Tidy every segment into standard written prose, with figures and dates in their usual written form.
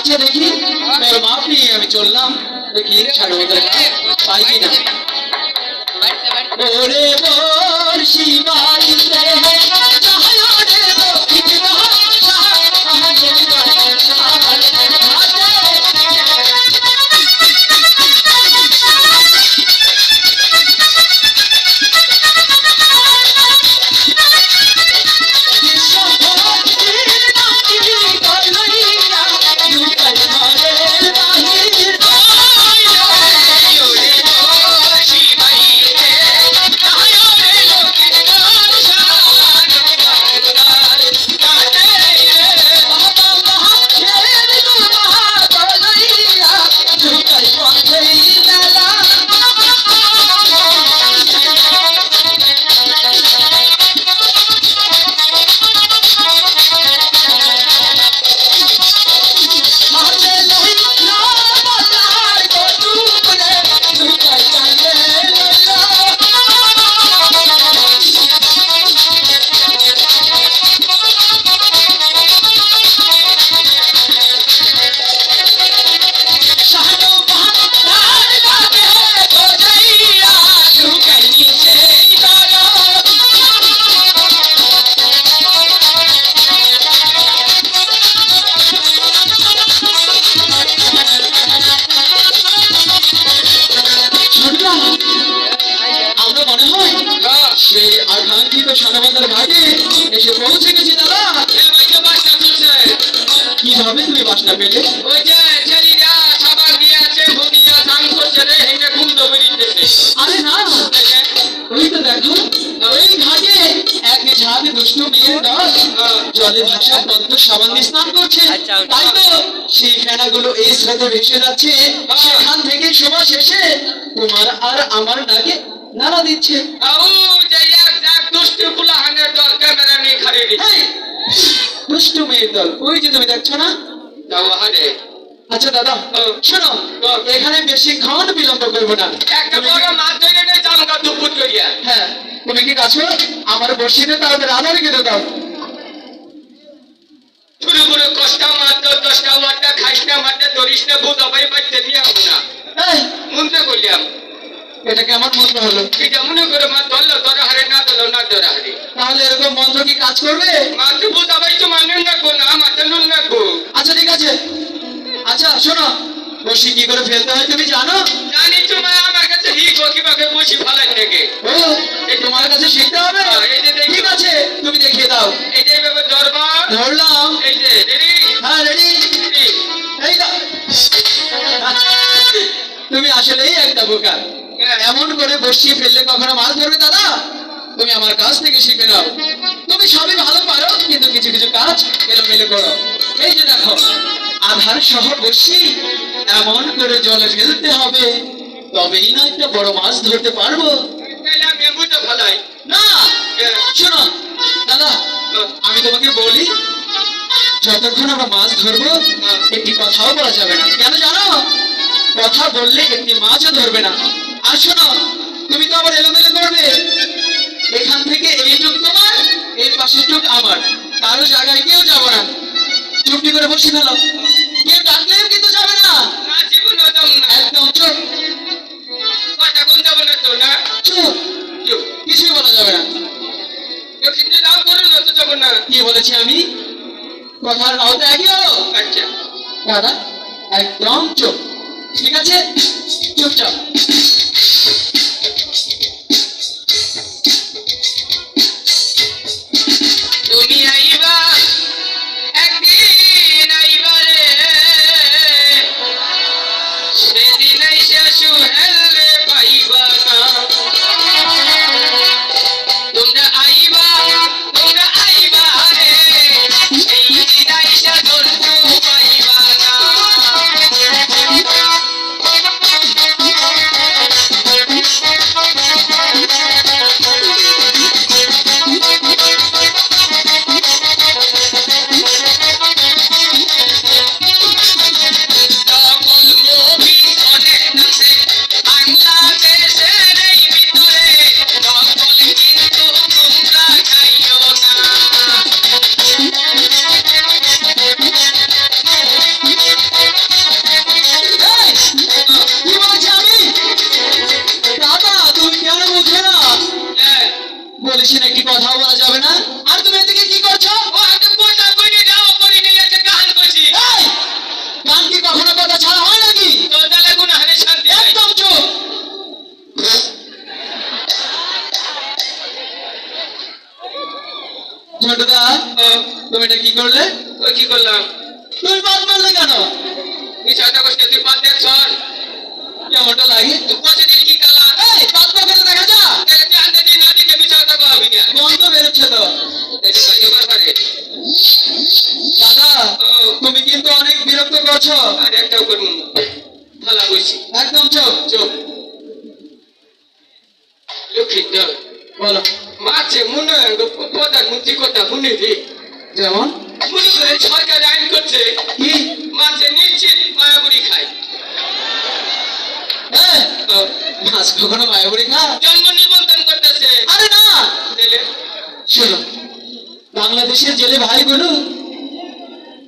আচ্ছা দেখি তোর মাপ নিয়ে আমি চললাম, দেখি সাগরদের পাই কিনা। ওরে বর্ষি বাড়িতে সেই আকাঙ্ক্ষিত সাদাবাজার ঘাটে এসে পৌঁছে গেছি দাদা। কিভাবে তুমি বাসনা পেলে? ওই যে ছেলেরা সবার নিয়ে আছে ভুনিয়া ধান করছে রে, এইটা ঘুম তো বেরিয়েছে। আরে না, ওই তো দেখো ওই ঘাটে এক ঝাঁক দুষ্টু মেয়ের দল জলে ভাসা পদ্ম সাবান দিয়ে স্নান করছে। তাই তো সেই ফেনাগুলো এই স্রোতে ভেসে যাচ্ছে, সেখান থেকে শোভা শেষে তোমার আর আমার ডাকে নাড়া দিচ্ছে। দুষ্টু মেয়ের দল ওই যে তুমি দেখছো না। আচ্ছা দাদা শোনো, এখানে বেশিক্ষণ বিলম্ব করবো না, একটা বড় মাছ ধরে নিয়ে চালকা দুপুর করিয়া। হ্যাঁ তুমি কি কাছো আমার বসিতে তাদের আধার কেটে দাও। শুরু করে কষ্টা মাত্র 10টা ওয়াটটা খাইস না মাত্র ধরিস না ভূত অবাই পাইতে দিয়ে হবো না। মন্ত্র করলাম, এটাকে আমার মন্ত্র হলো। এটা মনে করে মা ধরলো তোরা হারে, না ধরলো না তোরা হারে। তাহলে এরকম মন্ত্র কি কাজ করবে? মাত্র ভূত অবাই তো মানেন না গো, না মাত্র নুন না গো। আচ্ছা ঠিক আছে। আচ্ছা শোনো, বসি কি করে ফেলতে হয় তুমি জানো? জানি তো মা, আমার কাছে শিখো কিভাবে বসি ফেলাই থেকে। ও এই তোমার কাছে শিখতে হবে? এই যে ঠিক আছে তুমি দেখিয়ে দাও। এই যে এইভাবে ধরবা। ধরলাম। এই যে রেডি? হ্যাঁ রেডি। এই দাও। তুমি আসলেই একটা বোকা, এমন করে বসিয়ে ফেললে কখনো মাছ ধরবে দাদা? তুমি আমার কাছ থেকে শিখে নাও। তুমি সবই ভালো পারো কিন্তু কিছু কিছু কাজ এলোমেলো করো। এই যে দেখো আধার সহ বসি এমন করে জলে ফেলতে হবে, তবেই না একটা বড় মাছ ধরতে পারবো। না শোনো দাদা, আমি তোমাকে বলি যতক্ষণ আমরা মাছ ধরবো একটি কথাও বলা যাবে না। কেন জানো? কথা বললে একটি মাছও ধরবে না। আর শোনো, তুমি তো আবার এলোমেলো করবে। এখান থেকে এইটুক তোমার, এই পাশের টুক আমার, কারো জায়গায় কেউ যাবো না। চুপটি করে বসে ফেলো, কেউ ডাকলেও কিন্তু যাবে না। একদম চুপ, চুপ, কিছুই বলা যাবে না। কি বলেছি আমি? কথার রাও তো একই হলো। আচ্ছা দাদা একদম চুপ, ঠিক আছে? চুপচাপ। তুমি আইবা একদিন আইবারে, সেদিন আইসা সুহেলে পাইবা না। তোমরা আইবা রে, সেই দিন আইসা ধরতে পাইবা না। তুমি এটা কি করলে? ওই কি করলাম? তুমি পাত মারলে কেন? মিছা কথা কইছিস তুই পাত দেখ সর। কেমনটা লাগে? তুই পচে দিলি কি কালা? এই পাত পা করে দেখা যা। তাহলে তুই আনতে দিন না দিকে মিছা কথা কবি না। গন্ধ বেরোচ্ছে তো। এটা কই এবার পারে। দাদা ও তুমি কিন্তু অনেক বিরক্ত করছো। আর একটাও করব। ভালো কইছি। একদম চুপ চুপ। লক্ষ্মী দল। বলো। মাছে মনে হয় প্রধানমন্ত্রী কথা শুনে রে। যেমন? মনে করে সরকার আইন করছে কি? মাছে নিশ্চিত মায়াবুড়ি খায়। হ্যাঁ মাছ কখনো মায়াবুড়ি খা? জন্ম নিবন্ধন করতেছে। আরে না, তাহলে শোনো, বাংলাদেশের জেলে ভাইগুলো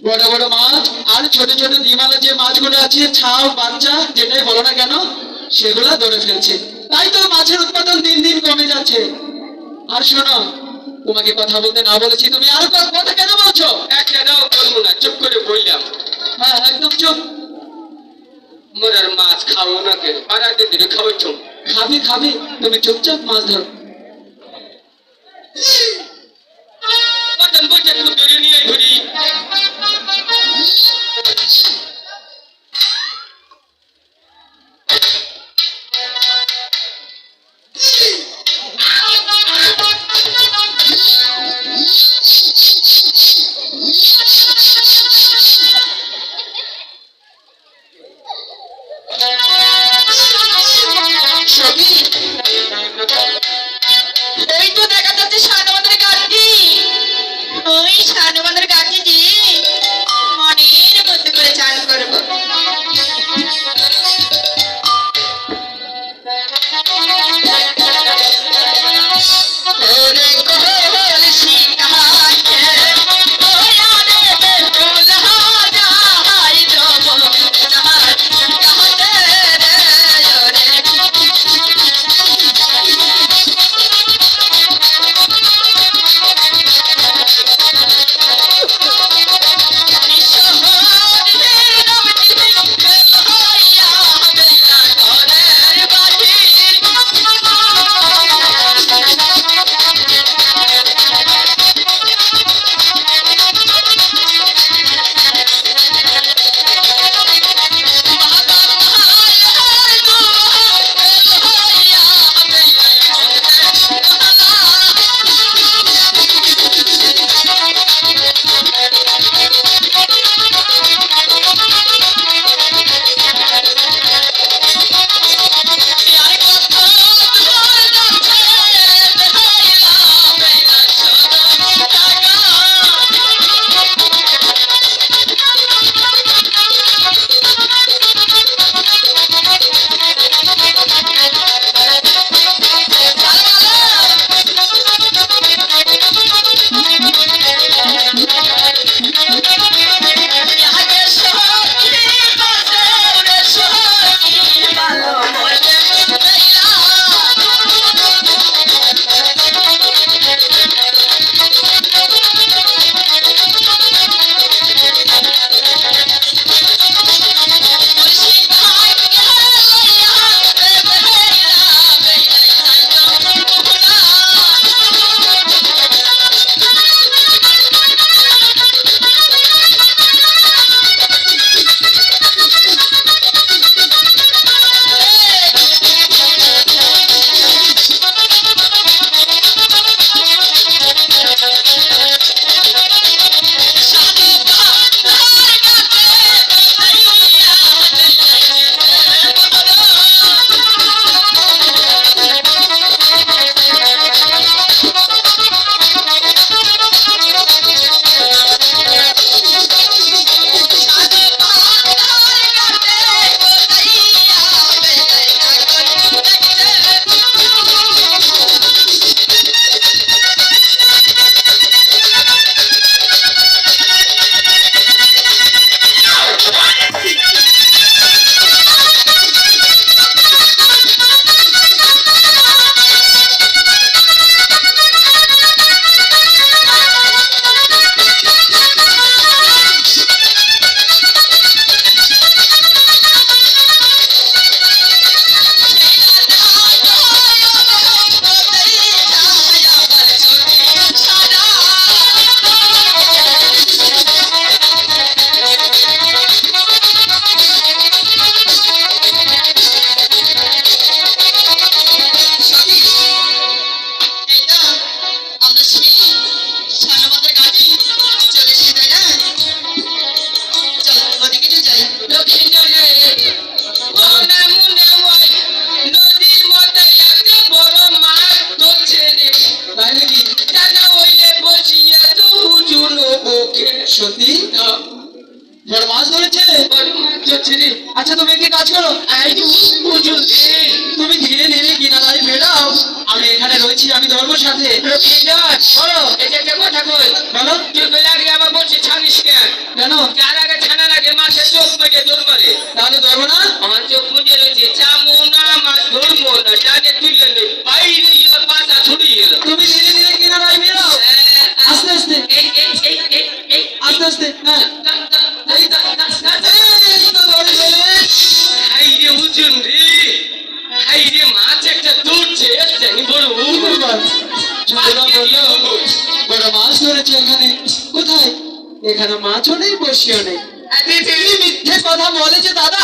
বড় বড় মাছ আর ছোট ছোট ডিমালা যে মাছগুলো আছে ছাও বাচ্চা যেটাই বলো না কেন সেগুলা ধরে ফেলছে, তাই তো মাছের উৎপাদন দিন দিন কমে যাচ্ছে। আর শোনো, তোমাকে কথা বলতে না বলেছি, তুমি আর কথা কেন বলছো? একটা দাও করবো না, চুপ করে বললাম। হ্যাঁ একদম চুপ। মোরার মাছ খাবো না কে? পাড়াতে ধরে খাওয়াচ্ছ। খাবি খাবি, তুমি চুপচাপ মাছ ধরো। কতন বলছে তুই ধরে নিয়ে ঘুরি। ওই তো দেখা যাচ্ছে শানবাঁধের ঘাটটি। ওই শানবাঁধের ঘাটটি দিয়ে অনেক মাছ ধরেছে? বড় মাছ ধরছে রে। আচ্ছা তুমি একটি কাজ করো, এই যে বুঝুন রে। তুমি ধীরে ধীরে কিনারায় বেরাও, আমি এখানে রয়েছি, আমি ধরবো সাথে। লক্ষ্মীধর, বলো এই যে একটা কথা কই। বলো। তুই বলে আগে আমার বলছি ছানিস কেন? কেন? যার আগে ছানার আগে মাছের চোখ মেজে দৌড় মারে। তাহলে ধরবো না? আমার চোখ মুজে রয়েছে, চামো না মাছ ধরবো না, জানে তুললে নেই, বাইরে ওর পাতা ছুটিয়ে গেল। তুমি ধীরে ধীরে কিনারায় বেরাও, আস্তে আস্তে আস্তে আস্তে। হ্যাঁ এই তো ধরে ফেলে। হাইরে উজুন রে, হাইরে মাছ একটা দৌড়ছে, জানি বড় ছোটদা বললো বড় মাছ ধরেছে এখানে। কোথায়? এখানে মাছও নেই, বসিও নেই। এই মিথ্যে কথা বলেছে দাদা।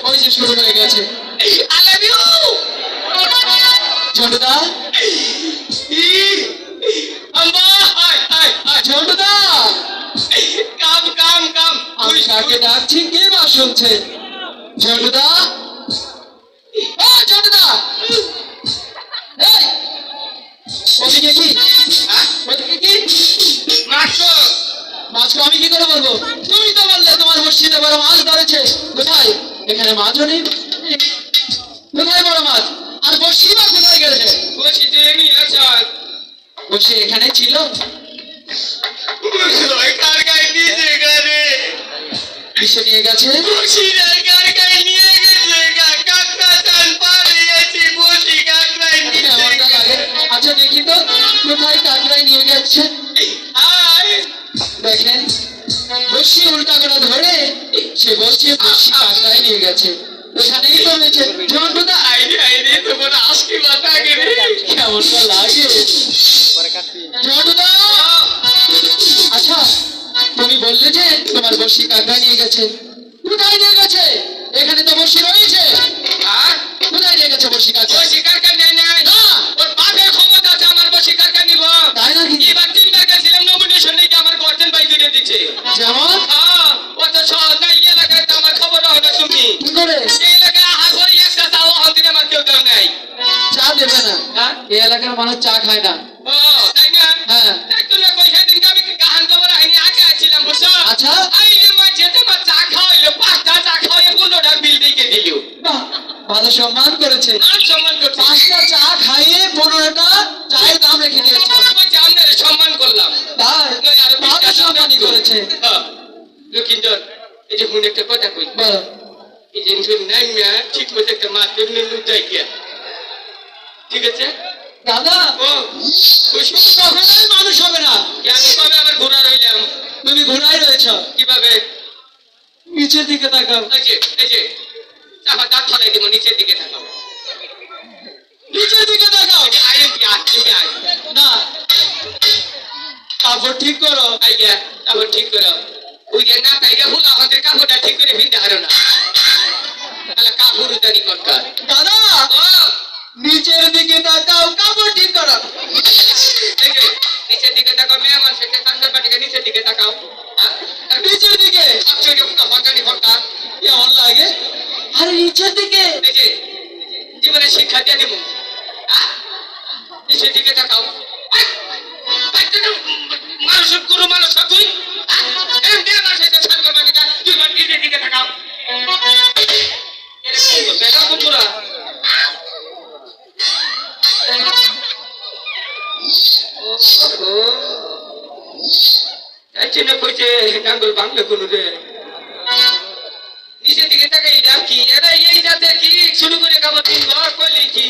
ওই যে শুরু হয়ে গেছে। ছোটদা, ছোটদা, আমি কাকে ডাকছি কে বা শুনছে? ছোটদা, ও ছোটদা, এই ওদিকে কি? ওদিকে কি? মাছকে আমি কি করে বলবো? তুমি তো বললে তোমার বড়শিতে বড় মাছ ধরেছে। কোথায়? এখানে মাছও নেই। কোথায় বড় মাছ? আর বড়শি বা কোথায় গেছে? বড়শি এখানে ছিল। কিসে নিয়ে গেছে? এমনটা লাগে। আচ্ছা দেখি তো কোথায় কাকড়ায় নিয়ে গেছে। দেখেন বড়শি উল্টা করে ধরে সে বলছে বড়শি কাকড়ায় নিয়ে গেছে। ওখানেই তো রয়েছে। ঝন্টুদা কেমনটা লাগে? ঝন্টুদা, আচ্ছা তুমি বললে যে তোমার বড়শি কাকড়ায় নিয়ে গেছে, কোথায় নিয়ে গেছে? এখানে তো বড়শি রয়েছে। কোথায় নিয়ে গেছে বড়শি কাকড়া? না, তাই নাকি? যেমন কি করে? চা দেবে না? এই এলাকার মানুষ চা খায় না। হ্যাঁ আচ্ছা, বাহ, ভালো সম্মান করেছে। 5টা চা খাইয়ে 15টা চায়ের দাম রেখে দিয়েছে। সম্মান করলাম। তাই ভালো সম্মানই করেছে। লক্ষিন্দর, এই যে হুন একটা কথা কই, বলো। এই যে নাইমিয়া ঠিক মতো একটা মাছ এমনি লুটাই গিয়া, ঠিক আছে? দাদা ও ওই তুমি কখনোই মানুষ হবে না। কেন কবে আবার ঘোরা রইলাম? তুমি ঘোড়ায় রয়েছ। কিভাবে? নিচের দিকে তাকাও। এই যে চাপা দাঁত ফলাই দিব, নিচের দিকে থাকাও। নিচের দিকে তাকাও। না, কাপড় ঠিক করো। আইয়া কাপড় ঠিক করো। ওই যে না তাইলে হুলা আমাদের কাপড়টা ঠিক করে ফিরতে হারো না, তাহলে কাপড় উদানি করকার। দাদা ও নিচের দিকে তাকাও, কাপড় ঠিক করো। এই যে নিচের দিকে তাকাও, মেয়ে মানুষের সামনের পাটিকে নিচের দিকে তাকাও। নিচের দিকে আশ্চর্য কোনো হকানি হকার। কেমন লাগে? আরে নিচের দিকে। এই যে জীবনে শিক্ষা দিয়ে দিব, নিচের দিকে তাকাও। মানুষের কোনো মানুষ তুই মেয়ে মানুষের সার করবা কিনা, তুই নিচের দিকে তাকাও। বেটা কুকুরা চিনে কইছে ডাঙ্গল বাংলা কোনো রে। নিচের দিকে তাকাই কি এরা এই যাতে কি শুরু করে খাবার 3 ঘর করলি কি